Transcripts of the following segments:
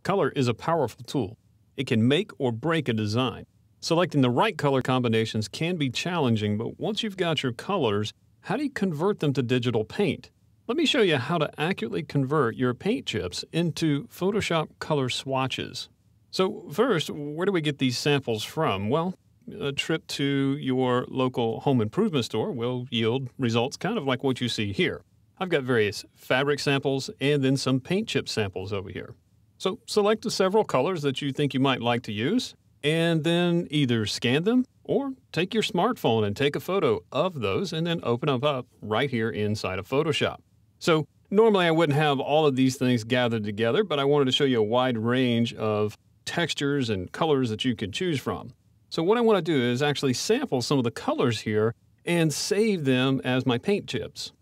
Color is a powerful tool. It can make or break a design. Selecting the right color combinations can be challenging, but once you've got your colors, how do you convert them to digital paint? Let me show you how to accurately convert your paint chips into Photoshop color swatches. So first, where do we get these samples from? Well, a trip to your local home improvement store will yield results kind of like what you see here. I've got various fabric samples and then some paint chip samples over here. So select the several colors that you think you might like to use, and then either scan them or take your smartphone and take a photo of those and then open them up right here inside of Photoshop. So normally I wouldn't have all of these things gathered together, but I wanted to show you a wide range of textures and colors that you can choose from. So what I want to do is actually sample some of the colors here and save them as my paint chips.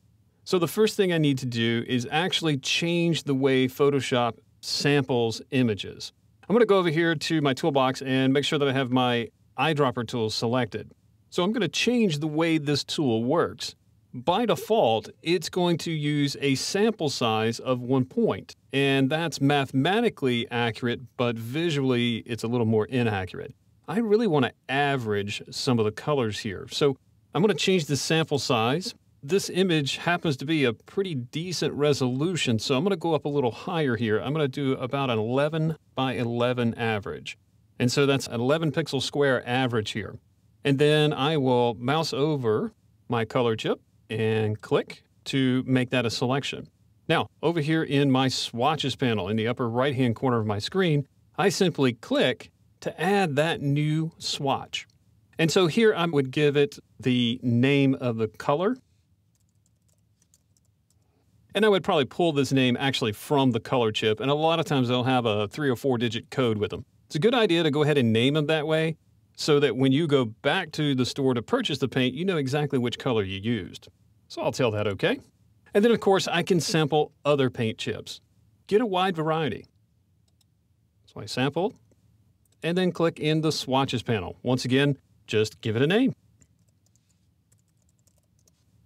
So the first thing I need to do is actually change the way Photoshop samples images. I'm going to go over here to my toolbox and make sure that I have my eyedropper tool selected. So I'm going to change the way this tool works. By default, it's going to use a sample size of 1 point, and that's mathematically accurate, but visually it's a little more inaccurate. I really want to average some of the colors here. So I'm going to change the sample size. This image happens to be a pretty decent resolution, so I'm going to go up a little higher here. I'm going to do about an 11 by 11 average. And so that's an 11 pixel square average here. And then I will mouse over my color chip and click to make that a selection. Now, over here in my swatches panel in the upper right-hand corner of my screen, I simply click to add that new swatch. And so here I would give it the name of the color. And I would probably pull this name actually from the color chip, and a lot of times they'll have a 3 or 4 digit code with them. It's a good idea to go ahead and name them that way so that when you go back to the store to purchase the paint, you know exactly which color you used. So I'll tell that okay. And then of course I can sample other paint chips. Get a wide variety. So I sample and then click in the swatches panel. Once again, just give it a name.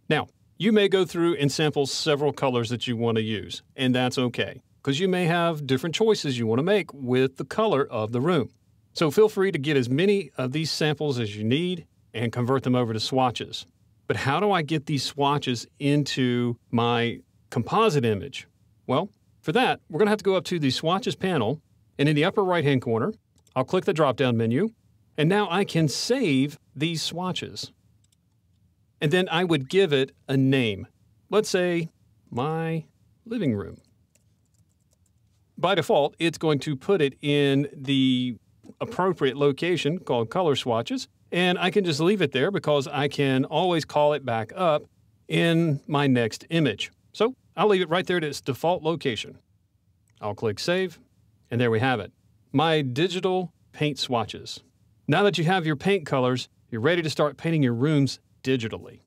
Now, you may go through and sample several colors that you want to use, and that's okay, because you may have different choices you want to make with the color of the room. So feel free to get as many of these samples as you need and convert them over to swatches. But how do I get these swatches into my composite image? Well, for that, we're going to have to go up to the swatches panel, and in the upper right-hand corner, I'll click the drop-down menu, and now I can save these swatches. And then I would give it a name. Let's say my living room. By default, it's going to put it in the appropriate location called color swatches, and I can just leave it there because I can always call it back up in my next image. So I'll leave it right there at its default location. I'll click Save, and there we have it. My digital paint swatches. Now that you have your paint colors, you're ready to start painting your rooms digitally.